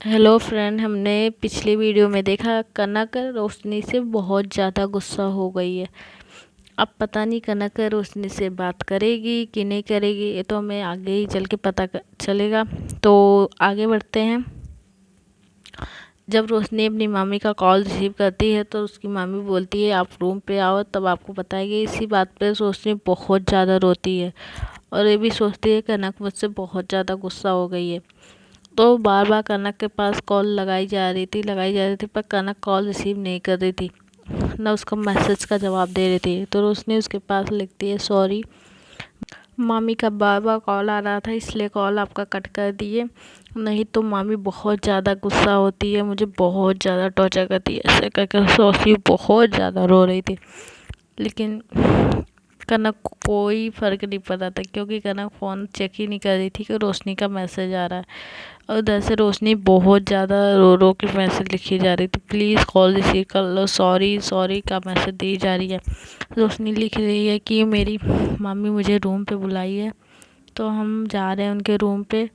Hello friend, हमने पिछली video में देखा कनक रोशनी से बहुत ज़्यादा गुस्सा हो गई है। अब पता नहीं कनक रोशनी से बात करेगी कि नहीं करेगी, ये तो हमें आगे ही चल के चलेगा। तो आगे बढ़ते हैं। जब रोशनी अपनी मामी का कॉल रिसीव करती है तो उसकी मामी बोलती है आप रूम पे आओ, तब आपको बताएगी। इसी बात पे रोशनी बहुत ज़्यादा रोती है और ये भी सोचती है कनक मुझसे बहुत ज़्यादा गुस्सा हो गई है। तो बार बार कनक के पास कॉल लगाई जा रही थी पर कनक कॉल रिसीव नहीं कर रही थी, ना उसका मैसेज का जवाब दे रही थी। तो रोशनी उसके पास लिखती है सॉरी, मामी का बार बार कॉल आ रहा था इसलिए कॉल आपका कट कर दिए, नहीं तो मामी बहुत ज़्यादा गुस्सा होती है, मुझे बहुत ज़्यादा टॉर्चर करती है। ऐसे करके रोशनी बहुत ज़्यादा रो रही थी, लेकिन कनक को कोई फ़र्क नहीं पड़ा था क्योंकि कनक फ़ोन चेक ही नहीं कर रही थी कि रोशनी का मैसेज आ रहा है। और उधर से रोशनी बहुत ज़्यादा रो रो के मैसेज लिखी जा रही थी, प्लीज़ कॉल रिसीव कर लो, सॉरी सॉरी का मैसेज दी जा रही है। रोशनी लिख रही है कि मेरी मम्मी मुझे रूम पे बुलाई है तो हम जा रहे हैं उनके रूम पे।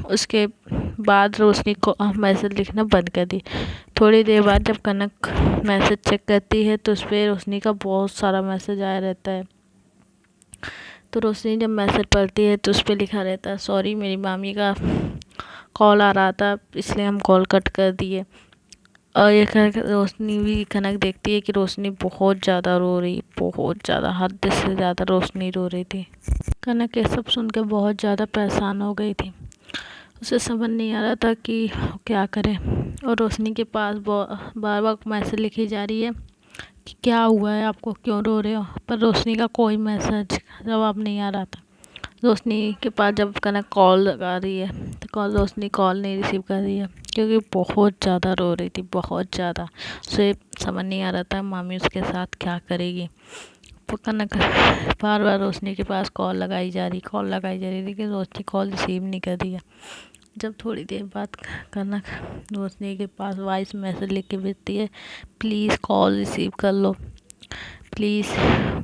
उसके बाद रोशनी को मैसेज लिखना बंद कर दी। थोड़ी देर बाद जब कनक मैसेज चेक करती है तो उस पर रोशनी का बहुत सारा मैसेज आया रहता है। तो रोशनी जब मैसेज पढ़ती है तो उस पर लिखा रहता है सॉरी, मेरी मामी का कॉल आ रहा था इसलिए हम कॉल कट कर दिए। और ये रोशनी भी कनक देखती है कि रोशनी बहुत ज़्यादा रो रही, बहुत ज़्यादा, हद से ज़्यादा रोशनी रो रही थी। कनक ये सब सुन के बहुत ज़्यादा परेशान हो गई थी, उसे समझ नहीं आ रहा था कि क्या करे। और रोशनी के पास बार बार मैसेज लिखी जा रही है कि क्या हुआ है, आपको क्यों रो रहे हो, पर रोशनी का कोई मैसेज जवाब नहीं आ रहा था। रोशनी के पास जब कनक कॉल लगा रही है तो रोशनी कॉल नहीं रिसीव कर रही है क्योंकि बहुत ज़्यादा रो रही थी, बहुत ज़्यादा। उसे समझ नहीं आ रहा था मामी उसके साथ क्या करेगी। तो कनक बार बार रोशनी के पास कॉल लगाई जा रही लेकिन रोशनी कॉल रिसीव नहीं कर रही है। जब थोड़ी देर बाद कनक रोशनी के पास वॉइस मैसेज लिख के भेजती है, प्लीज़ कॉल रिसीव कर लो, प्लीज़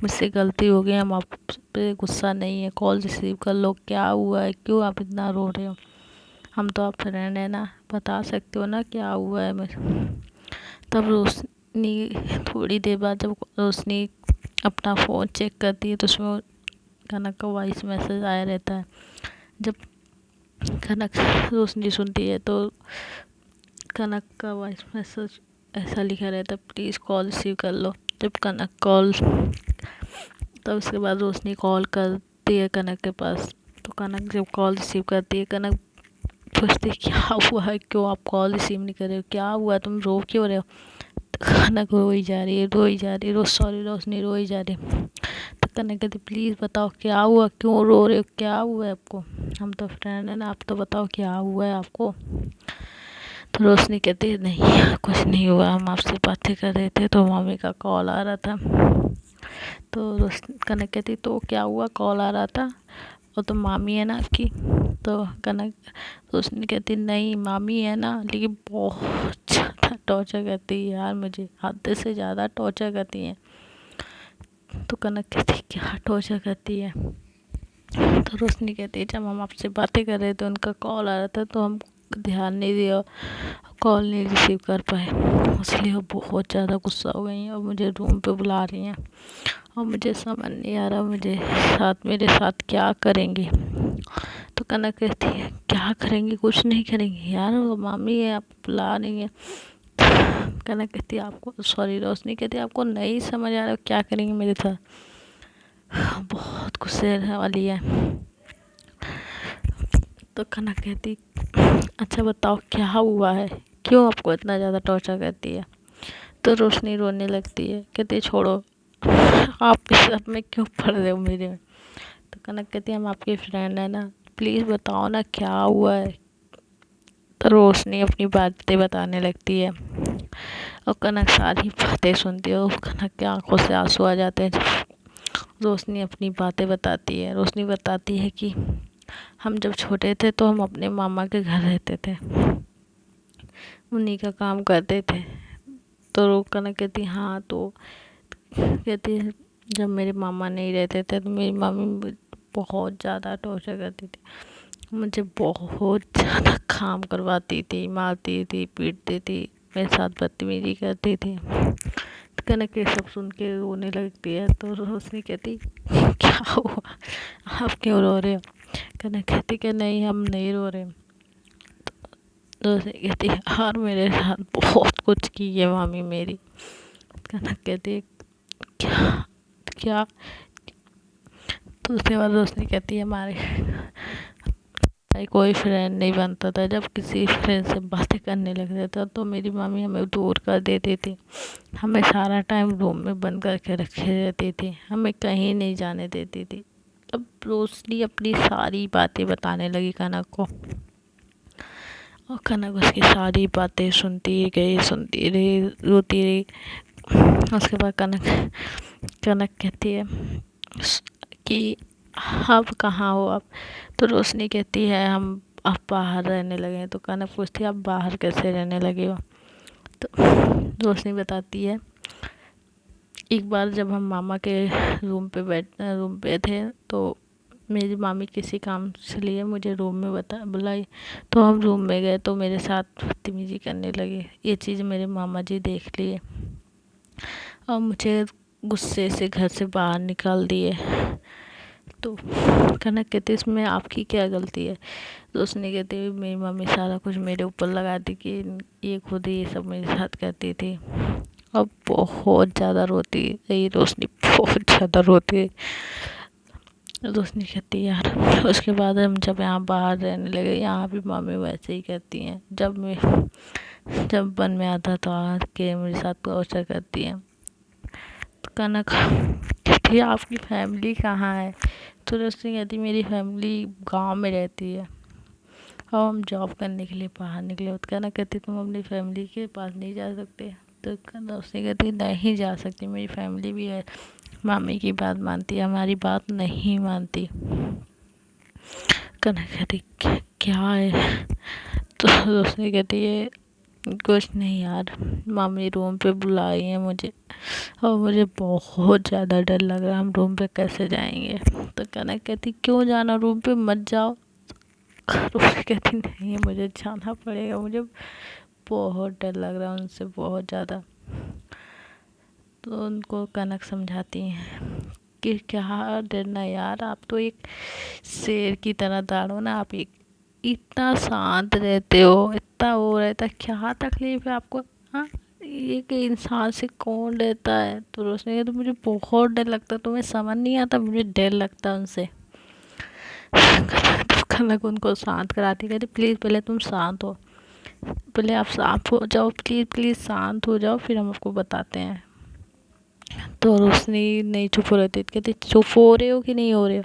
मुझसे गलती हो गई, हम आप पे गुस्सा नहीं है, कॉल रिसीव कर लो, क्या हुआ है, क्यों आप इतना रो रहे हो, हम तो आप फ्रेंड है ना, बता सकते हो ना क्या हुआ है। मैं तब रोशनी थोड़ी देर बाद जब रोशनी अपना फ़ोन चेक करती है तो उसमें कनक का वॉइस मैसेज आया रहता है। जब कनक रोशनी सुनती है तो कनक का वॉइस मैसेज ऐसा लिखा रहता है, प्लीज़ कॉल रिसीव कर लो। जब कनक कॉल तब उसके बाद रोशनी कॉल करती है कनक के पास। तो कनक जब कॉल रिसीव करती है, कनक पूछती क्या हुआ है, क्यों आप कॉल रिसीव नहीं कर रहे हो, क्या हुआ, तुम रो क्यों रहे हो। तो कनक रोई जा रही है, सॉरी रोशनी रोई जा रही है। तो कनक कहती प्लीज़ बताओ क्या हुआ, क्यों रो रहे हो, क्या हुआ है आपको, हम तो फ्रेंड है ना, आप तो बताओ क्या हुआ है आपको। तो रोशनी कहती नहीं कुछ नहीं हुआ, हम आपसे बातें कर रहे थे तो मम्मी का कॉल आ रहा था। तो कनक कहती तो क्या हुआ, कॉल आ रहा था, वो तो मामी है ना आपकी। तो कनक रोशनी कहती नहीं मामी है ना, लेकिन बहुत ज़्यादा टॉर्चर करती है यार, मुझे हद से ज़्यादा टॉर्चर करती है। तो कनक कहती क्या टॉर्चर करती है। तो रोशनी कहती है जब हम आपसे बातें कर रहे थे उनका कॉल आ रहा था तो हम ध्यान नहीं दिया, कॉल नहीं रिसीव कर पाए, इसलिए वो बहुत ज़्यादा गुस्सा हो गई हैं और मुझे रूम पे बुला रही हैं और मुझे समझ नहीं आ रहा मेरे साथ क्या करेंगी। तो कनक कहती है क्या करेंगी, कुछ नहीं करेंगी यार, वो मामी है, आप बुला रही हैं। कनक कहती है आपको सॉरी, रोशनी कहती है आपको नहीं समझ आ रहा क्या करेंगी मेरे साथ, बहुत गुस्से वाली है। तो कनक कहती अच्छा बताओ क्या हुआ है, क्यों आपको इतना ज़्यादा टॉर्चर करती है। तो रोशनी रोने लगती है, कहती है छोड़ो, आप इस सब में क्यों पड़ रहे हो मेरे में। तो कनक कहती है हम आपकी फ्रेंड है ना, प्लीज़ बताओ ना क्या हुआ है। तो रोशनी अपनी बातें बताने लगती है और कनक सारी बातें सुनती है और कनक की आंखों से आंसू आ जाते हैं जब रोशनी अपनी बातें बताती है। रोशनी बताती है कि हम जब छोटे थे तो हम अपने मामा के घर रहते थे, उन्हीं का काम करते थे। तो कनक कहती हाँ, तो कहती है जब मेरे मामा नहीं रहते थे तो मेरी मम्मी बहुत ज़्यादा टॉर्चर करती थी, मुझे बहुत ज़्यादा काम करवाती थी, मारती थी, पीटती थी, मेरे साथ बदतमीजी करती थी। तो कनक ये सब सुन के रोने लगती है। तो रोशनी कहती क्या हुआ, आप क्यों रो रहे हो? कनक कहती कि नहीं, हम नहीं रो रहे। तो रोशनी कहती यार मेरे साथ बहुत कुछ की है मामी मेरी। कनक कहती क्या क्या? तो उसके बाद रोशनी कहती है हमारे कोई फ्रेंड नहीं बनता था। जब किसी फ्रेंड से बातें करने लगता था तो मेरी मम्मी हमें दूर कर देती थी। हमें सारा टाइम रूम में बंद करके रखे रहती थी, हमें कहीं नहीं जाने देती थी। अब रोशनी अपनी सारी बातें बताने लगी कनक को, और कनक उसकी सारी बातें सुनती रही, रोती रही। उसके बाद कनक कनक कहती है कि अब कहाँ हो आप? तो रोशनी कहती है हम अब बाहर रहने लगे हैं। तो कनक पूछती है आप बाहर कैसे रहने लगे हो? तो रोशनी बताती है एक बार जब हम मामा के रूम पे थे तो मेरी मामी किसी काम से लिए मुझे रूम में बुलाई। तो हम रूम में गए तो मेरे साथ बदतमीजी करने लगे। ये चीज़ मेरे मामा जी देख लिए और मुझे गुस्से से घर से बाहर निकाल दिए। तो कनक कहती इसमें आपकी क्या गलती है? तो उसने कहते मेरी मम्मी सारा कुछ मेरे ऊपर लगा दी कि ये खुद ही ये सब मेरे साथ करती थी। अब बहुत ज़्यादा रोती रही रोशनी, बहुत ज़्यादा रोती। रोशनी कहती यार उसके बाद हम जब यहाँ बाहर रहने लगे, यहाँ भी मम्मी वैसे ही करती हैं। जब मन में आता तो आके मेरे साथ टॉर्चर करती हैं। तो कनक कहती है आपकी फैमिली कहाँ है? तो रोशनी कहती मेरी फैमिली गांव में रहती है और हम जॉब करने के लिए बाहर निकले। तो कनक कहती तुम अपनी फैमिली के पास नहीं जा सकते? तो रोशनी कहती नहीं जा सकती, मेरी फैमिली भी है, मामी की बात मानती है, हमारी बात नहीं मानती। कनक कहती क्या है? तो रोशनी कहती है कुछ नहीं यार, मामी रूम पे बुलाई है मुझे और मुझे बहुत ज़्यादा डर लग रहा है, हम रूम पे कैसे जाएंगे? तो कनक कहती क्यों जाना, रूम पे मत जाओ। रोशनी कहती नहीं मुझे जाना पड़ेगा, मुझे बहुत डर लग रहा है उनसे, बहुत ज़्यादा। तो उनको कनक समझाती हैं कि क्या डरना यार, आप तो एक शेर की तरह दाड़ो ना, आप एक इतना शांत रहते हो, इतना वो रहता, क्या तकलीफ है आपको? हाँ, ये कि इंसान से कौन डरता है? तो रोशनी कहती तो मुझे बहुत डर लगता, तुम्हें समझ नहीं आता, मुझे डर लगता उनसे। तो कनक उनको शांत कराती, कहती प्लीज़ पहले तुम शांत हो, पहले आप शांत हो जाओ, प्लीज़ प्लीज़ शांत हो जाओ, फिर हम आपको बताते हैं। तो रोशनी नहीं चुप हो रही थी, कहती चुप हो रहे हो कि नहीं हो रहे हो?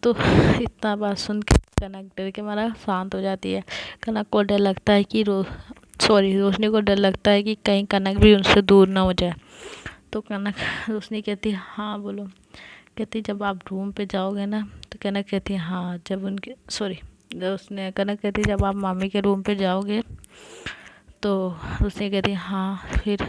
तो इतना बात सुन के कनक डर के मारा शांत हो जाती है। कनक को डर लगता है कि रोशनी को डर लगता है कि कहीं कनक भी उनसे दूर ना हो जाए। तो कनक रोशनी कहती है हाँ बोलो। कहती जब आप रूम पे जाओगे ना, तो कनक कहती है हाँ जब उनके रोशनी कनक कहती जब आप मामी के रूम पे जाओगे, तो रोशनी कहती हाँ फिर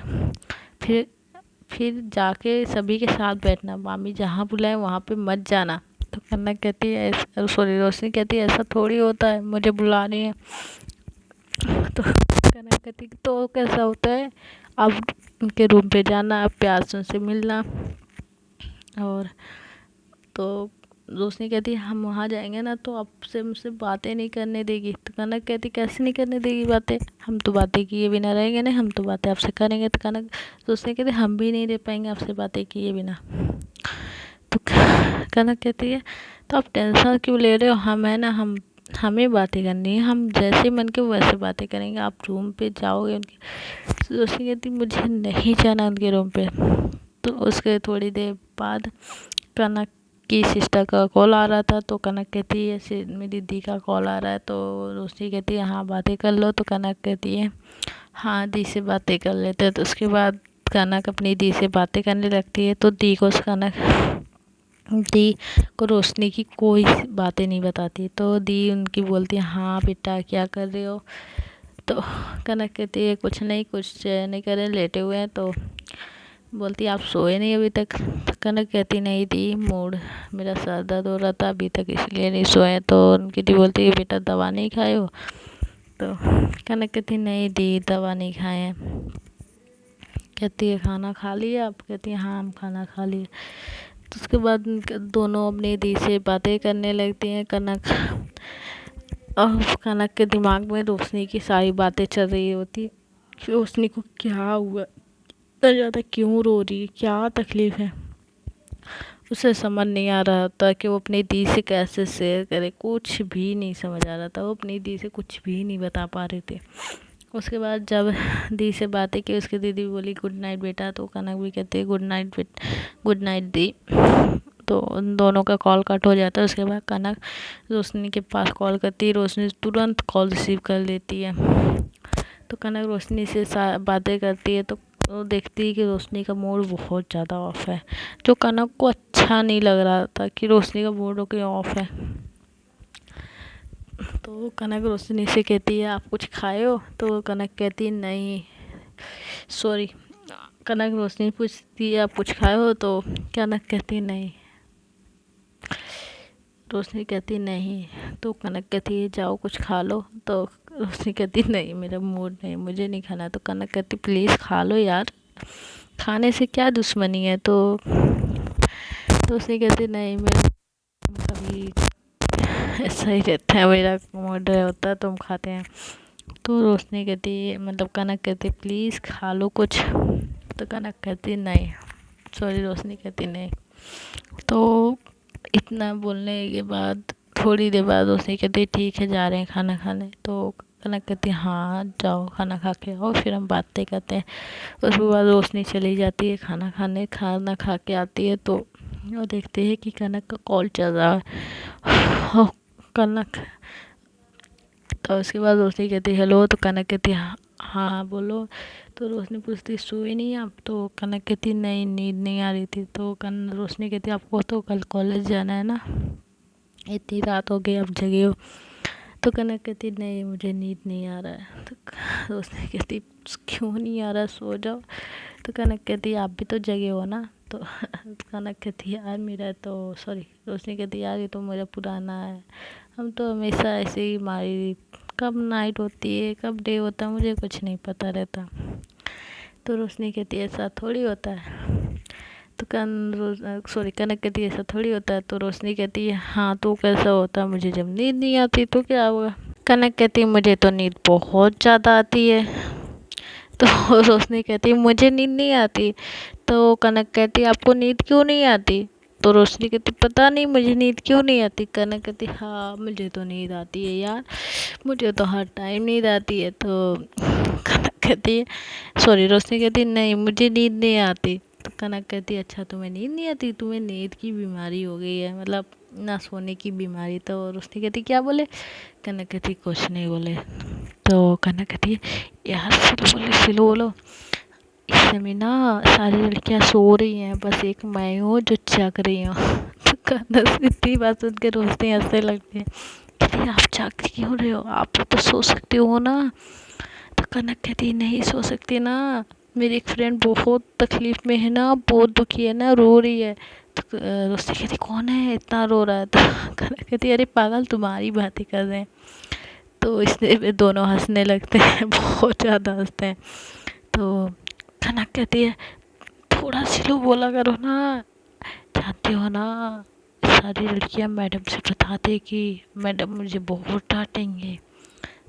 फिर जाके सभी के साथ बैठना, मामी जहाँ बुलाए वहाँ पे मत जाना। तो कनक कहती है रोशनी कहती है ऐसा थोड़ी होता है, मुझे बुला रही है। तो कनक कहती तो कैसा होता है, आप उनके रूम पे जाना, आप प्यार से उनसे मिलना। और तो रोशनी कहती है हम वहाँ जाएंगे ना तो आपसे मुझसे बातें नहीं करने देगी। तो कनक कहती कैसे नहीं करने देगी बातें, हम तो बातें किए बिना रहेंगे नहीं, हम तो बातें आपसे करेंगे। तो कनक रोशनी कहती हम भी नहीं रह पाएंगे आपसे बातें किए बिना। तो कनक कहती है तो आप टेंशन क्यों ले रहे हो, हम है ना, हमें बातें करनी है, हम जैसे मन के वैसे बातें करेंगे, आप रूम पे जाओगे उनके। तो रोशनी कहती मुझे नहीं जाना उनके रूम पे। तो उसके थोड़ी देर बाद कनक की सिस्टर का कॉल आ रहा था। तो कनक कहती है ऐसे मेरी दी का कॉल आ रहा है। तो रोशनी कहती है हाँ बातें कर लो। तो कनक कहती है हाँ दी से बातें कर लेते हैं। तो उसके बाद कनक अपनी दी से बातें करने लगती है। तो दी को रोशनी की कोई बातें नहीं बताती। तो दी उनकी बोलती है हाँ बेटा क्या कर रहे हो? तो कनक कहती है कुछ नहीं, कुछ नहीं कर रहे, लेटे हुए हैं। तो बोलती आप सोए नहीं अभी तक। तो कनक कहती नहीं दी, मूड मेरा सर दर्द हो रहा था अभी तक इसलिए नहीं सोए। तो उनकी दी बोलती है बेटा दवा नहीं खाए हो? तो कनक कहती नहीं दी दवा नहीं खाए हैं। कहती है खाना खा लिया आप? कहती है हाँ हम खाना खा लिए। तो उसके बाद दोनों अपनी दी से बातें करने लगती हैं। और कनक के दिमाग में रोशनी की सारी बातें चल रही होती कि रोशनी को क्या हुआ, इतना ज़्यादा क्यों रो रही है, क्या तकलीफ़ है। उसे समझ नहीं आ रहा था कि वो अपनी दी से कैसे शेयर करे, कुछ भी नहीं समझ आ रहा था। वो अपनी दी से कुछ भी नहीं बता पा रहे थे। उसके बाद जब दी से बातें की, उसकी दीदी बोली गुड नाइट बेटा। तो कनक भी कहते हैं गुड नाइट गुड नाइट दी। तो उन दोनों का कॉल कट हो जाता है। उसके बाद कनक रोशनी के पास कॉल करती है, रोशनी तुरंत कॉल रिसीव कर लेती है। तो कनक रोशनी से बातें करती है तो वो देखती है कि रोशनी का मूड बहुत ज़्यादा ऑफ है, जो कनक को अच्छा नहीं लग रहा था कि रोशनी का मूड क्यों ऑफ है। तो कनक रोशनी से कहती है आप कुछ खाए हो? तो कनक कहती है नहीं, सॉरी। कनक रोशनी पूछती है आप कुछ खाए हो? तो कनक कहती है नहीं। रोशनी कहती नहीं। तो कनक कहती है जाओ कुछ खा लो। तो रोशनी कहती नहीं मेरा मूड नहीं, मुझे नहीं खाना। तो कनक कहती प्लीज़ खा लो यार, खाने से क्या दुश्मनी है। तो रोशनी कहती नहीं मैं कभी ऐसा ही रहता है, मेरा मूड होता है तो हम खाते हैं। तो रोशनी कहती मतलब कनक कहती प्लीज़ खा लो कुछ। तो कनक कहती नहीं, सॉरी। रोशनी कहती नहीं। तो इतना बोलने के बाद थोड़ी देर बाद रोशनी कहती ठीक है जा रहे हैं खाना खाने। तो कनक कहती हाँ जाओ खाना खा के आओ फिर हम बातें करते हैं। उसके बाद रोशनी चली जाती है खाना खाने। खाना खा के आती है तो वो देखते हैं कि कनक का कॉल चल रहा है। कनक तो उसके बाद रोशनी कहती हेलो। तो कनक कहती हाँ हाँ बोलो। तो रोशनी पूछती सोई नहीं आप? तो कनक कहती नहीं नींद नहीं आ रही थी। तो रोशनी कहती आपको तो कल कॉलेज जाना है ना, इतनी रात हो गई आप जगे हो। तो कनक कहती नहीं मुझे नींद नहीं आ रहा है। तो रोशनी कहती क्यों नहीं आ रहा, सो जाओ। तो कनक कहती आप भी तो जगे हो ना। तो कनक कहती यार मेरा तो सॉरी। रोशनी कहती यार ये तो मेरा पुराना है, हम तो हमेशा ऐसे ही हमारी कब नाइट होती है कब डे होता है मुझे कुछ नहीं पता रहता। तो रोशनी कहती है ऐसा थोड़ी होता है। तो कनक कहती है ऐसा थोड़ी होता है। तो रोशनी कहती है हाँ तो कैसा होता है, मुझे जब नींद नहीं आती तो क्या होगा। कनक कहती है मुझे तो नींद बहुत ज़्यादा आती है। तो रोशनी कहती है मुझे नींद नहीं आती। तो कनक कहती है आपको नींद क्यों नहीं आती? तो रोशनी कहती पता नहीं मुझे नींद क्यों नहीं आती। कनक कहती हाँ मुझे तो नींद आती है यार, मुझे तो हर टाइम नींद आती है। तो कनक कहती है सॉरी। रोशनी कहती नहीं मुझे नींद नहीं आती। तो कनक कहती अच्छा तुम्हें नींद नहीं आती, तुम्हें नींद की बीमारी हो गई है, मतलब ना सोने की बीमारी। तो रोशनी कहती क्या बोले? कनक कहती कुछ नहीं बोले। तो कनक कहती यार स्लो बोलो, इस समय ना सारी लड़कियां सो रही हैं, बस एक मैं हूँ जो जाग रही हूँ। तो कनक इतनी बात सुन के रोशनी हंसने लगती है, कहती आप जाग क्यों रहे हो, आप तो सो सकते हो ना। तो कनक कहती नहीं सो सकती ना, मेरी एक फ्रेंड बहुत तकलीफ़ में है ना, बहुत दुखी है ना, रो रही है। तो रोशनी कहती कौन है इतना रो रहा है? तो कनक कहती अरे पागल तुम्हारी बातें कर रहे हैं। तो इसलिए दोनों हंसने लगते हैं, बहुत ज़्यादा हंसते हैं। तो कनक कहती है थोड़ा स्लो बोला करो ना, जानती हो ना सारी लड़कियां मैडम से बताते कि मैडम मुझे बहुत डांटेंगे।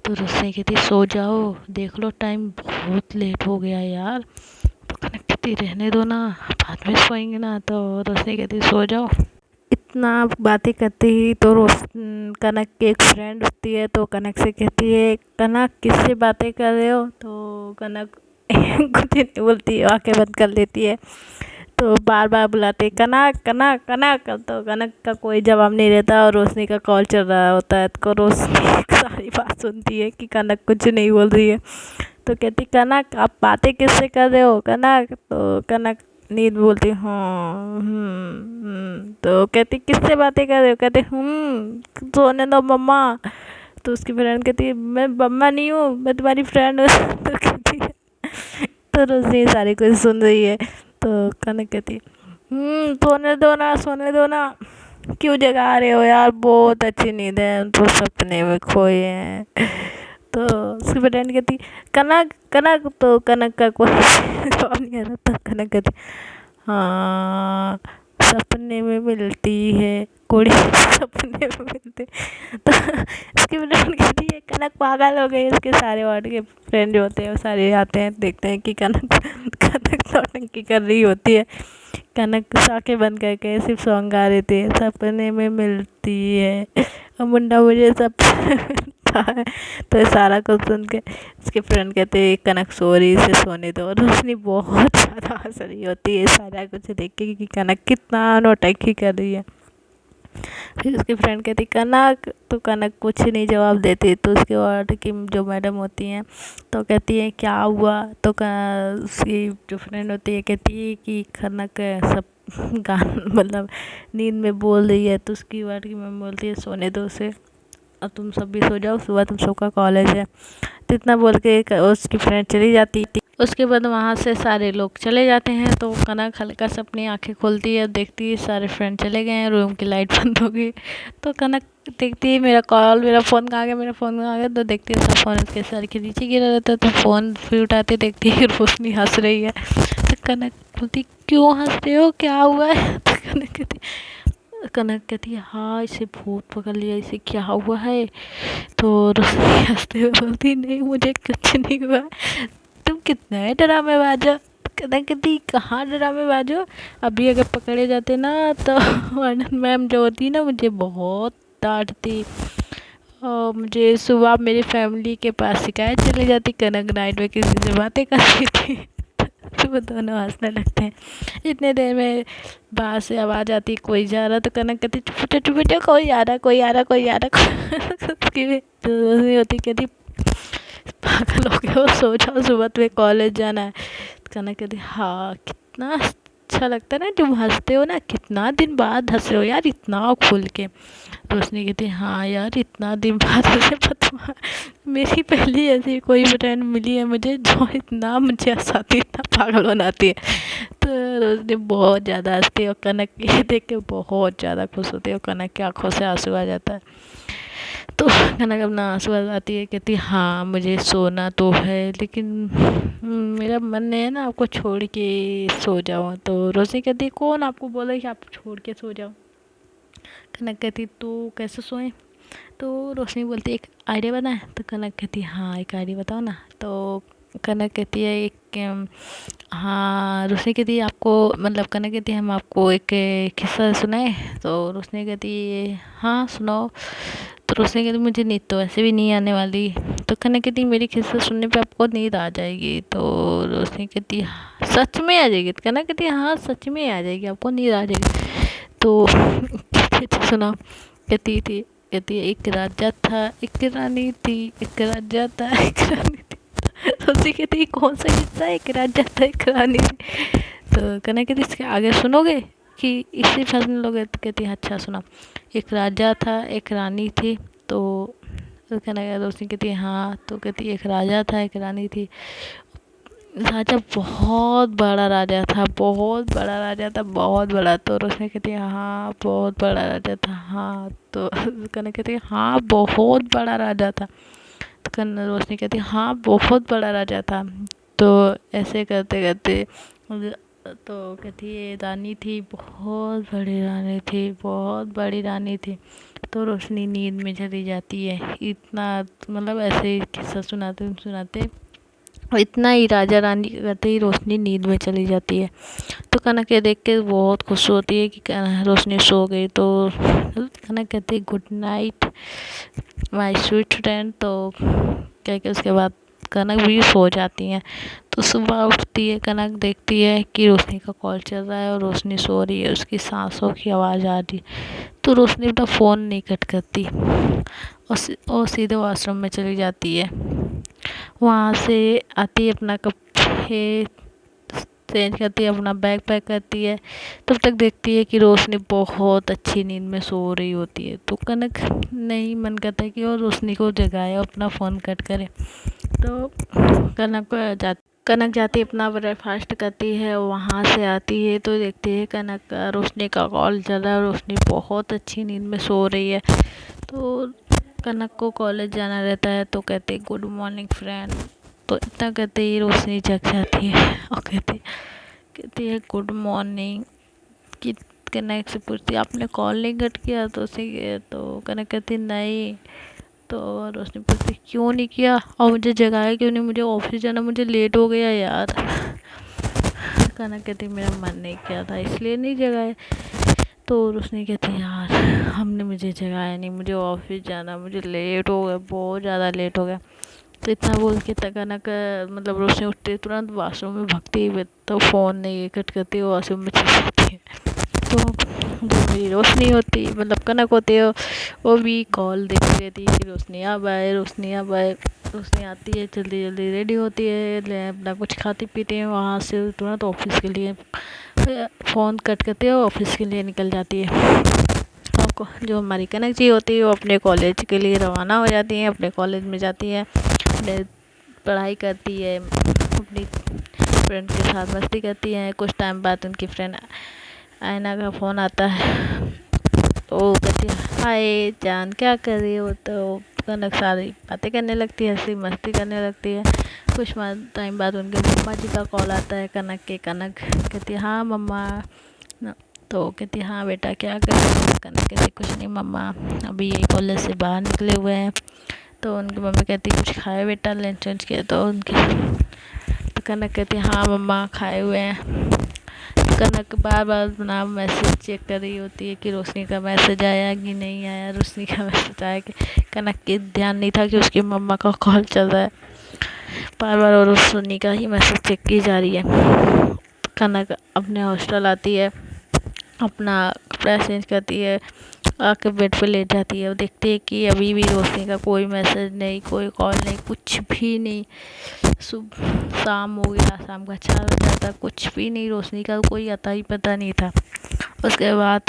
तो रोशनी कहती सो जाओ, देख लो टाइम बहुत लेट हो गया यार। तो कनक कहती रहने दो ना, बाद में सोएंगे ना। तो रोशनी कहती सो जाओ। इतना बातें करती ही तो कनक की एक फ्रेंड होती है। तो कनक से कहती है कनक किससे बातें कर रहे हो? तो कनक कुछ नहीं बोलती है, आंखें बंद कर लेती है। तो बार बार बुलाते कनक कनक कनक। तो कनक का कोई जवाब नहीं रहता और रोशनी का कॉल चल रहा होता है। तो रोशनी सारी बात सुनती है कि कनक कुछ नहीं बोल रही है। तो कहती कनक आप बातें किससे कर रहे हो कनक? तो कनक नींद बोलती तो कहती किससे बातें कर रहे हो? कहते सोने दो मम्मा। तो उसकी फ्रेंड कहती है मैं मम्मा नहीं हूँ, मैं तुम्हारी फ्रेंड हूँ। तो कहती है तो रोशनी सारी कुछ सुन रही है। तो कनक कहती सोने दो ना, सोने दो ना, क्यों जगा रहे हो यार, बहुत अच्छी नींद है, तो सपने में खोए हैं। तो उसकी फ्रेंड कहती कनक कनक, तो कनक का कोई जवाब नहीं आ रहा। तो कनक कहती हाँ सपने में मिलती है कुड़ी, सपने में मिलती। तो उसकी फ्रेंड कहती है कनक पागल हो गई। उसके सारे वार्ड के फ्रेंड जो होते हैं वो सारे आते हैं, देखते हैं कि कनक कनक नौटंकी कर रही होती है। कनक आंखें बंद करके सिर्फ सॉन्ग गा रही थी, सपने में मिलती है और मुंडा मुझे सब मिलता है। तो ये सारा कुछ सुन के उसके फ्रेंड कहते कनक सो रही, इसे सोने दो। और रोशनी बहुत ज़्यादा हंस रही होती है सारा कुछ देख के कि कनक कितना नौटंकी कर रही है। फिर उसकी फ्रेंड कहती कनक, तो कनक कुछ नहीं जवाब देती। तो उसके बाद की जो मैडम होती हैं तो कहती है क्या हुआ। तो उसकी जो फ्रेंड होती है कहती है कि कनक सब गान मतलब नींद में बोल रही है। तो उसकी बाद की मैम बोलती है सोने दो उसे, और तुम सब भी सो जाओ, सुबह तुम सबका कॉलेज है। तो इतना बोल के उसकी फ्रेंड चली जाती। उसके बाद वहाँ से सारे लोग चले जाते हैं। तो कनक हल्का से अपनी आंखें खोलती है, देखती है सारे फ्रेंड चले गए हैं, रूम की लाइट बंद हो गई। तो कनक देखती है मेरा फ़ोन कहाँ गया, मेरा फ़ोन कहाँ गया। तो देखती है सब फ़ोन उसके सर के नीचे गिरा रहता है। तो फ़ोन फिर उठाते देखती है रोशनी हंस रही है। तो कनक बोलती क्यों हंस रहे हो, क्या हुआ है। तो कनक कहती है हाँ इसे भूत पकड़ लिया, इसे क्या हुआ है। तो रोशनी हंसते हुए बोलती नहीं मुझे कुछ नहीं हुआ, तुम कितने ड्रामेबाज हो। कनक कहती कहाँ ड्रामेबाज हो, अभी अगर पकड़े जाते ना तो वार्डन मैम जो होती ना मुझे बहुत डांटती और मुझे सुबह मेरी फैमिली के पास शिकायत चली जाती। कनक नाइट में किसी से बातें करती थी। सुबह दोनों हंसने लगते हैं। इतने देर में बाहर से आवाज़ आती कोई जा रहा। तो कनक कहती चुप बेटा, कोई आ रहा कोई आ रहा कोई आ रहा। उसकी भी तो होती कहती पागल हो गए हो, सो जाओ, सुबह तुम्हें कॉलेज जाना है। कनक कहती हाँ कितना अच्छा लगता है ना तुम हंसते हो ना, कितना दिन बाद हंस रहे हो यार इतना खुल के। रोशनी कहती हाँ यार इतना दिन बाद हंसे, पता मेरी पहली ऐसी कोई फ्रेंड मिली है मुझे जो इतना मुझे हंसाती, इतना पागल बनाती है। तो रोशनी बहुत ज़्यादा हंसती है और कनक ये देख के बहुत ज़्यादा खुश होती है और कनक की आंखों से आंसू आ जाता है। तो कनक अपना आंसू आती है, कहती हाँ मुझे सोना तो है लेकिन मेरा मन नहीं है ना आपको छोड़ के सो जाऊँ। तो रोशनी कहती कौन आपको बोला कि आप छोड़ के सो जाओ। कनक कहती तो कैसे सोएं। तो रोशनी बोलती एक आइडिया बताएं। तो कनक कहती हाँ एक आइडिया बताओ ना। तो कनक कहती है एक हाँ, रोशनी कहती है आपको मतलब कनक कहती है हम आपको एक किस्सा सुनाए। तो रोशनी कहती है हाँ सुनाओ। तो रोशनी कहती मुझे नींद तो वैसे भी नहीं आने वाली। तो कनक कहती मेरी किस्सा सुनने पे आपको नींद आ जाएगी। तो रोशनी कहती सच में आ जाएगी। तो कनक कहती हाँ सच में आ जाएगी, आपको नींद आ जाएगी। तो कहती सुनाओ। कहती एक राजा था एक रानी थी, एक राजा था एक रानी थी। रोशनी कहती कौन सा किस्सा, एक राजा था एक रानी थी। तो कनक कहती इसके आगे सुनोगे कि इसी फैसले लोगे। तो कहती अच्छा सुना। एक राजा था एक रानी थी। तो कनक रोशनी कहती हाँ। तो कहती एक राजा था एक रानी थी। राजा बहुत बड़ा राजा था, बहुत बड़ा राजा था, बहुत बड़ा। तो रोशनी कहती हाँ बहुत बड़ा राजा था। हाँ तो कनक कहती हाँ बहुत बड़ा राजा था। तो रोशनी कहती हाँ बहुत बड़ा राजा था। तो ऐसे करते करते तो कहती है रानी थी, बहुत बड़ी रानी थी, बहुत बड़ी रानी थी। तो रोशनी नींद में चली जाती है। इतना मतलब ऐसे ही किस्सा सुनाते सुनाते और इतना ही राजा रानी करते ही रोशनी नींद में चली जाती है। तो कनक ये देख के बहुत खुश होती है कि रोशनी सो गई। तो कनक कहती है good night my sweet friend. तो कह के उसके बाद कनक भी सो जाती हैं। तो सुबह उठती है कनक, देखती है कि रोशनी का कॉल चल रहा है और रोशनी सो रही है, उसकी सांसों की आवाज़ आ रही। तो रोशनी अपना फ़ोन नहीं कट करती और सीधे वॉशरूम में चली जाती है। वहाँ से आती है, अपना कपड़े चेंज करती है, अपना बैग पैक करती है। तब तक देखती है कि रोशनी बहुत अच्छी नींद में सो रही होती है। तो कनक नहीं मन करता है कि और रोशनी को जगाए और अपना फ़ोन कट करे। तो कनक जाती है, अपना ब्रेकफास्ट करती है, वहाँ से आती है तो देखती है कनक का रोशनी का कॉल चल रहा है। रोशनी बहुत अच्छी नींद में सो रही है। तो कनक को कॉलेज जाना रहता है तो कहते गुड मॉर्निंग फ्रेंड। तो इतना कहते ही रोशनी जग जाती है और कहती है गुड मॉर्निंग। कि कनक से पूछती है आपने कॉल नहीं कट किया? तो कनक कहती नहीं। तो रोशनी पूछती क्यों नहीं किया और मुझे जगाया क्यों नहीं? मुझे ऑफिस जाना, मुझे लेट हो गया यार। कनक कहती मेरा मन नहीं किया था इसलिए नहीं जगाया। तो रोशनी कहती यार हमने मुझे जगाया नहीं, मुझे ऑफिस जाना, मुझे लेट हो गया, बहुत ज़्यादा लेट हो गया। तो इतना बोल के कनक मतलब रोशनी उठती है, तुरंत वॉशरूम में भागती है। तो फ़ोन नहीं कट करती, वॉशरूम में चली जाती है। तो जो मेरी रोशनी होती मतलब कनक होती है, वो भी कॉल देखती रहती है कि रोशनी अब आए, रोशनी अब आए। रोशनी आती है, जल्दी जल्दी रेडी होती है, अपना कुछ खाती पीती है, वहाँ से तुरंत ऑफिस के लिए फ़ोन कट करती है और ऑफिस के लिए निकल जाती है। तो जो हमारी कनक जी होती है वो अपने कॉलेज के लिए रवाना हो जाती है, अपने कॉलेज में जाती है, अपने पढ़ाई करती है, अपनी फ्रेंड के साथ मस्ती करती है। कुछ टाइम बाद उनकी फ्रेंड आयना का फ़ोन आता है तो वो कहती है हाय जान क्या कर रही हो? तो कनक सारी बातें करने लगती है, हंसी मस्ती करने लगती है। कुछ टाइम बाद उनके मम्मा जी का कॉल आता है कनक के। कनक कहती है हाँ मम्मा। तो कहती है हाँ बेटा क्या कर रही हो? कनक कहती कुछ नहीं मम्मा, अभी ये कॉलेज से बाहर निकले हुए हैं। तो उनकी मम्मी कहती कुछ खाए बेटा, लंच वंच किया? तो कनक कहती हाँ मम्मा खाए हुए हैं। कनक बार बार अपना मैसेज चेक कर रही होती है कि रोशनी का मैसेज आया कि नहीं आया, रोशनी का मैसेज आया कि। कनक के ध्यान नहीं था कि उसकी मम्मा का कॉल चल रहा है, बार बार और रोशनी का ही मैसेज चेक की जा रही है। कनक अपने हॉस्टल आती है, अपना कपड़ा चेंज करती है, आके बेड पे लेट जाती है और देखती है कि अभी भी रोशनी का कोई मैसेज नहीं, कोई कॉल नहीं, कुछ भी नहीं। सुबह शाम हो गया, शाम का 4 बज जाता, कुछ भी नहीं, रोशनी का कोई अता ही पता नहीं था। उसके बाद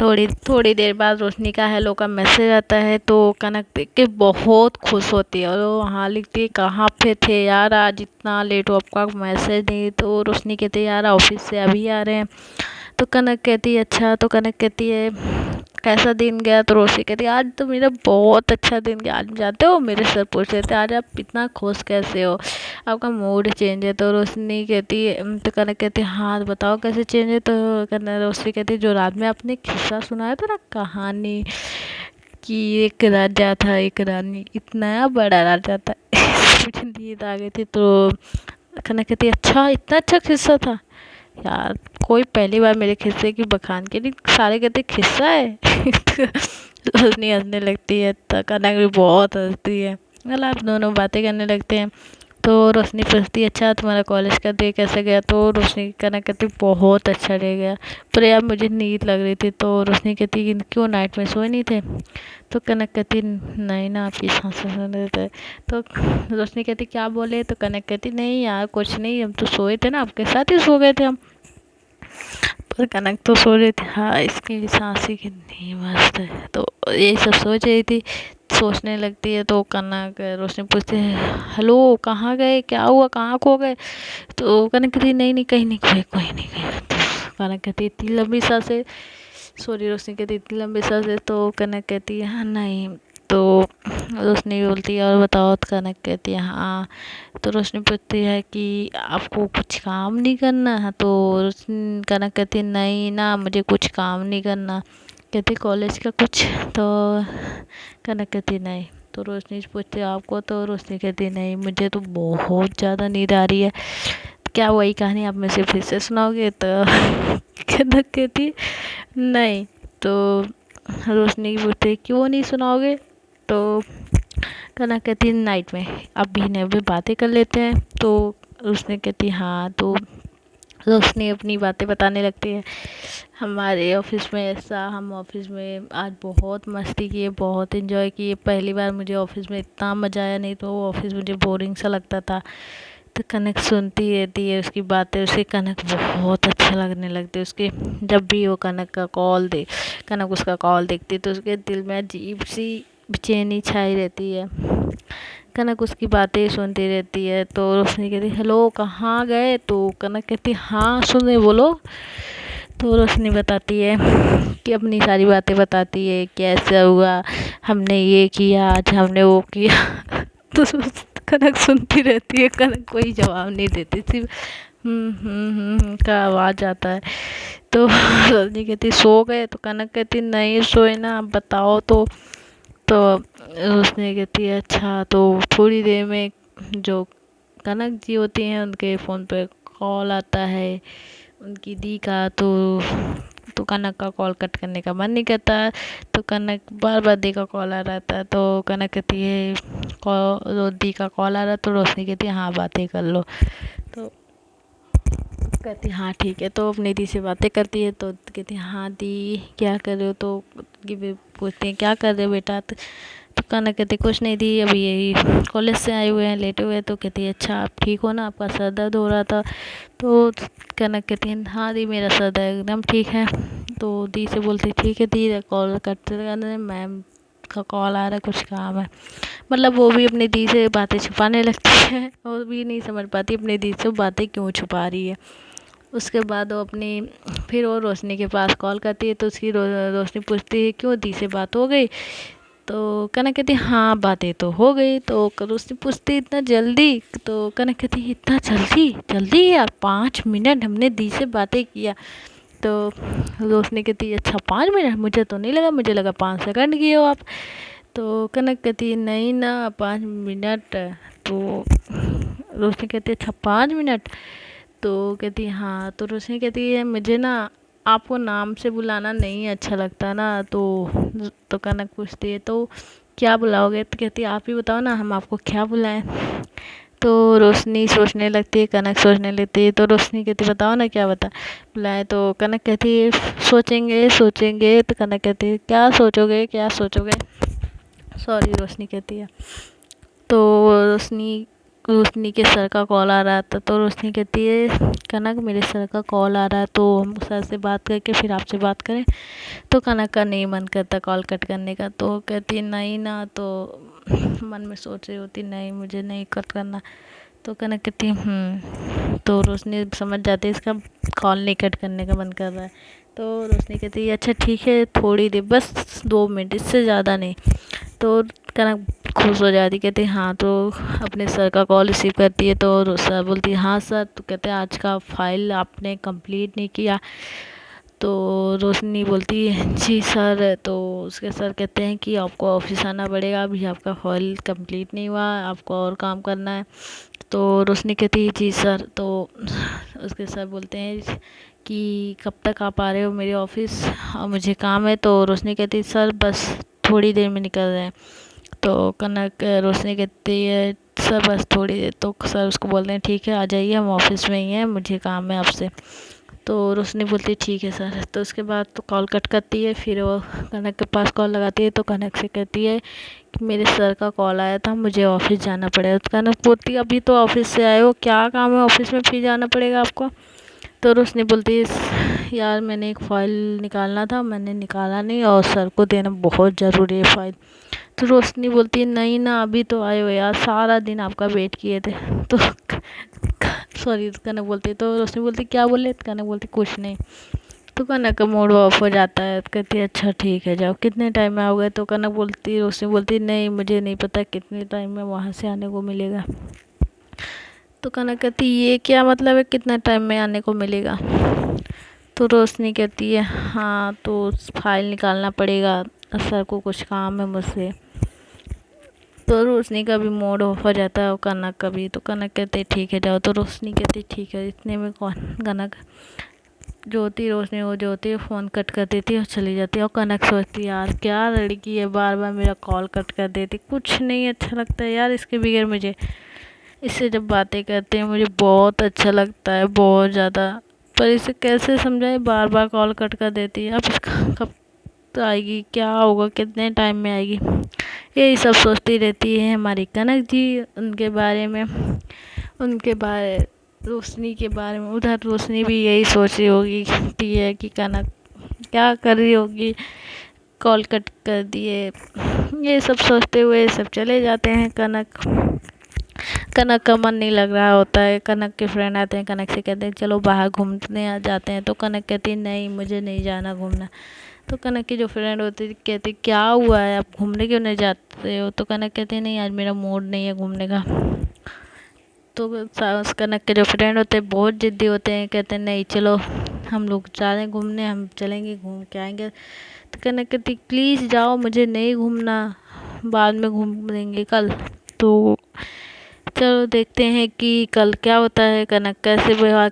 थोड़ी देर बाद रोशनी का हेलो का मैसेज आता है तो कनक देख के बहुत खुश होती है और वो वहाँ लिखती है कहाँ पे थे यार, आज इतना लेट हो, आपका मैसेज नहीं। तो रोशनी कहती है यार ऑफिस से अभी आ रहे हैं। तो कनक कहती है अच्छा। तो कनक कहती है कैसा दिन गया? तो रोशनी कहती है आज तो मेरा बहुत अच्छा दिन गया। आज जानते हो मेरे सर पूछ रहे थे आज आप इतना खुश कैसे हो, आपका मूड चेंज है? तो रोशनी कहती है तो कनक कहती है हाँ तो बताओ कैसे चेंज है? तो रोशनी कहती है जो रात में आपने किस्सा सुनाया था ना, कहानी कि एक राजा था एक रानी, इतना बड़ा राजा था मुझे नींद आ गई थी। तो कनक कहती है अच्छा इतना अच्छा किस्सा था यार, कोई पहली बार मेरे किस्से की बखान के लिए सारे कहते किस्सा है रोशनी हंसने लगती है तो कनक भी बहुत हंसती है। मतलब आप दोनों बातें करने लगते हैं। तो रोशनी पूछती है अच्छा तुम्हारा कॉलेज का डे कैसे गया? तो रोशनी कनक कहती बहुत अच्छा डे गया, पर यार मुझे नींद लग रही थी। तो रोशनी कहती कि क्यों नाइट में सोए नहीं थे? तो कनक कहती नहीं ना आपकी सांसें सुन रहे थे। तो रोशनी कहती क्या बोले? तो कनक कहती नहीं यार कुछ नहीं, हम तो सोए थे ना, आपके साथ ही सो गए थे हम। पर कनक तो सो रही थी, हाँ इसकी सांसें कितनी मस्त है। तो यही सब सोच रही थी, सोचने लगती है। तो कनक रोशनी पूछती है हेलो कहाँ गए, क्या हुआ, कहाँ खो गए? तो कनक कहती नहीं नहीं कहीं नहीं खोए, कोई नहीं गए। तो कनक कहती इतनी लंबी सांसें, सॉरी रोशनी कहती इतनी लंबी सांसें। तो कनक कहती है हाँ नहीं। तो रोशनी बोलती है और बताओ? तो कनक कहती है हाँ। तो रोशनी पूछती है कि आपको कुछ काम नहीं करना है? तो कनक कहती है नहीं ना मुझे कुछ काम नहीं करना। कहती कॉलेज का कुछ? तो कनक कहती नहीं। तो रोशनी पूछती है आपको? तो रोशनी कहती नहीं मुझे तो बहुत ज़्यादा नींद आ रही है। क्या वही कहानी आप में से फिर से सुनाओगे? तो कनक कहती नहीं। तो रोशनी पूछती क्यों नहीं सुनाओगे? तो कनक कहती नाइट में अभी ने अभी बातें कर लेते हैं। तो रोशनी कहती हाँ। तो रोशनी अपनी बातें बताने लगती है हमारे ऑफिस में ऐसा, हम ऑफिस में आज बहुत मस्ती किए, बहुत इन्जॉय किए, पहली बार मुझे ऑफिस में इतना मज़ा आया, नहीं तो वो ऑफिस मुझे बोरिंग सा लगता था। तो कनक सुनती रहती है उसकी बातें, उसे कनक बहुत अच्छा लगने लगती है उसके। जब भी वो कनक उसका कॉल देखती है तो उसके दिल में अजीब सी बेचैनी छाई रहती है। कनक उसकी बातें सुनती रहती है। तो रोशनी कहती हेलो कहाँ गए, तो कनक कहती हाँ सुन रही बोलो। तो रोशनी बताती है कि अपनी सारी बातें बताती है, कैसे हुआ, हमने ये किया आज, हमने वो किया। तो कनक सुनती रहती है, कनक कोई जवाब नहीं देती, सिर्फ का आवाज़ आता है। तो रोशनी कहती सो गए, तो कनक कहती नहीं सोए ना, आप बताओ तो रोशनी कहती है अच्छा। तो थोड़ी देर में जो कनक जी होती हैं उनके फ़ोन पे कॉल आता है उनकी दी का। तो कनक का कॉल कट करने का मन नहीं करता, तो कनक बार बार दी का कॉल आ रहा था। तो कनक कहती है दी का कॉल आ रहा, तो रोशनी कहती है हाँ बातें कर लो। तो कहती हाँ ठीक है। तो अपनी दी से बातें करती है। तो कहती हाँ दी क्या कर रहे हो, तो पूछते हैं क्या कर रहे हो बेटा। तो कनक कहती कुछ नहीं दी, अभी यही कॉलेज से आए हुए हैं, लेटे हुए हैं। तो कहती है अच्छा आप ठीक हो ना, आपका सर दर्द हो रहा था। तो कनक कहती है हाँ दी मेरा सर दर्द एकदम ठीक है। तो दी से बोलती ठीक है दी, कॉल करते रहने, मैम का कॉल आ रहा है, कुछ काम है। मतलब वो भी अपनी दी से बातें छुपाने लगती है और भी नहीं समझ पाती अपनी दी से बातें क्यों छुपा रही है। उसके बाद वो अपनी फिर वो रोशनी के पास कॉल करती है। तो उसकी रोशनी पूछती है क्यों दी से बात हो गई। तो कनक कहती हाँ बातें तो हो गई। तो रोशनी पूछती इतना जल्दी। तो कनक कहती इतना जल्दी जल्दी यार, 5 मिनट हमने दी से बातें किया। तो रोशनी कहती अच्छा 5 मिनट, मुझे तो नहीं लगा, मुझे लगा 5 सेकंड किए हो आप। तो कनक कहती नहीं ना 5 मिनट। तो रोशनी कहती अच्छा 5 मिनट। तो कहती हाँ। तो रोशनी कहती है मुझे ना आपको नाम से बुलाना नहीं अच्छा लगता ना। तो कनक पूछती है तो क्या बुलाओगे। तो कहती है आप ही बताओ ना, हम आपको क्या बुलाएं। तो रोशनी सोचने लगती है, कनक सोचने लगती है। तो रोशनी कहती बताओ ना क्या बुलाएं। तो कनक कहती है सोचेंगे सोचेंगे। तो कनक कहती है क्या सोचोगे क्या सोचोगे, सॉरी रोशनी कहती है। तो रोशनी के सर का कॉल आ रहा था। तो रोशनी कहती है कनक मेरे सर का कॉल आ रहा है, तो हम सर से बात करके फिर आपसे बात करें। तो कनक का नहीं मन करता कॉल कट करने का। तो कहती नहीं ना, तो मन में सोच रही होती नहीं मुझे नहीं कट करना। तो कनक कहती तो रोशनी समझ जाती है इसका कॉल नहीं कट करने का मन कर रहा है। तो रोशनी कहती है अच्छा ठीक है थोड़ी देर, बस 2 मिनट, इससे ज़्यादा नहीं। तो कनक खुश हो जाती, कहती हाँ। तो अपने सर का कॉल रिसीव करती है। तो सर बोलती हाँ सर। तो कहते हैं आज का फाइल आपने कंप्लीट नहीं किया। तो रोशनी बोलती है जी सर। तो उसके सर कहते हैं कि आपको ऑफिस आना पड़ेगा, अभी आपका फाइल कंप्लीट नहीं हुआ, आपको और काम करना है। तो रोशनी कहती है जी सर। तो उसके सर बोलते हैं कि कब तक आप आ रहे हो मेरे ऑफिस, और मुझे काम है। तो रोशनी कहती है सर बस थोड़ी देर में निकल रहे हैं। तो कनक रोशनी कहती है सर बस थोड़ी देर। तो सर उसको बोलते हैं ठीक है आ जाइए, हम ऑफिस में ही हैं, मुझे काम है आपसे। तो रोशनी बोलती ठीक है सर। तो उसके बाद तो कॉल कट करती है। फिर वो कनक के पास कॉल लगाती है। तो कनक से कहती है कि मेरे सर का कॉल आया था, मुझे ऑफिस जाना पड़ेगा। तो कनक बोलती अभी तो ऑफिस से आए हो, क्या काम है ऑफिस में, फिर जाना पड़ेगा आपको। तो रोशनी बोलती है यार मैंने एक फ़ाइल निकालना था, मैंने निकाला नहीं, और सर को देना बहुत ज़रूरी है फ़ाइल। तो रोशनी बोलती है नहीं ना अभी तो आए हो यार, सारा दिन आपका वेट किए थे। तो सॉरी कनक बोलती, तो रोशनी बोलती क्या बोले। तो कनक बोलती कुछ नहीं। तो कनक का मूड ऑफ हो जाता है। तो कहती है अच्छा ठीक है जाओ, कितने टाइम में आओगे। तो कनक बोलती रोशनी बोलती नहीं मुझे नहीं पता कितने टाइम में वहाँ से आने को मिलेगा। तो कनक कहती ये क्या मतलब है कितना टाइम में आने को मिलेगा। तो रोशनी कहती है हाँ तो फाइल निकालना पड़ेगा, सर को कुछ काम है मुझसे। तो रोशनी का भी मूड ऑफ हो जाता है और कनक का भी। तो कनक कहते ठीक है जाओ। तो रोशनी कहती ठीक है। इतने में कौन कनक ज्योति रोशनी वो ज्योति फ़ोन कट कर देती है और चली जाती है। और कनक सोचती यार क्या लड़की है, बार बार मेरा कॉल कट कर देती, कुछ नहीं अच्छा लगता है यार इसके बगैर मुझे। इससे जब बातें करते हैं मुझे बहुत अच्छा लगता है, बहुत ज़्यादा। पर इसे कैसे समझाए, बार बार कॉल कट कर देती है। अब इसका कब तो आएगी, क्या होगा, कितने टाइम में आएगी, यही सब सोचती रहती है हमारी कनक जी। उनके बारे में, उनके बारे रोशनी के बारे में, उधर रोशनी भी यही सोच रही होगी कि कनक क्या कर रही होगी, कॉल कट कर दिए। ये सब सोचते हुए सब चले जाते हैं। कनक का मन नहीं लग रहा होता है। कनक के फ्रेंड आते हैं, कनक से कहते हैं चलो बाहर घूमने आ जाते हैं। तो कनक कहती है नहीं, मुझे नहीं जाना घूमना। तो कनक की जो फ्रेंड होती है कहती क्या हुआ है, आप घूमने क्यों नहीं जाते हो? तो कनक कहती है नहीं, आज मेरा मूड नहीं है घूमने का। तो उस कनक के जो फ्रेंड होते हैं बहुत ज़िद्दी होते हैं, कहते हैं नहीं चलो हम लोग जा रहे हैं घूमने, हम चलेंगे घूम के आएंगे। तो कनक कहती प्लीज़ जाओ, मुझे नहीं घूमना, बाद में घूम लेंगे कल। तो चलो देखते हैं कि कल क्या होता है, कनक कैसे व्यवहार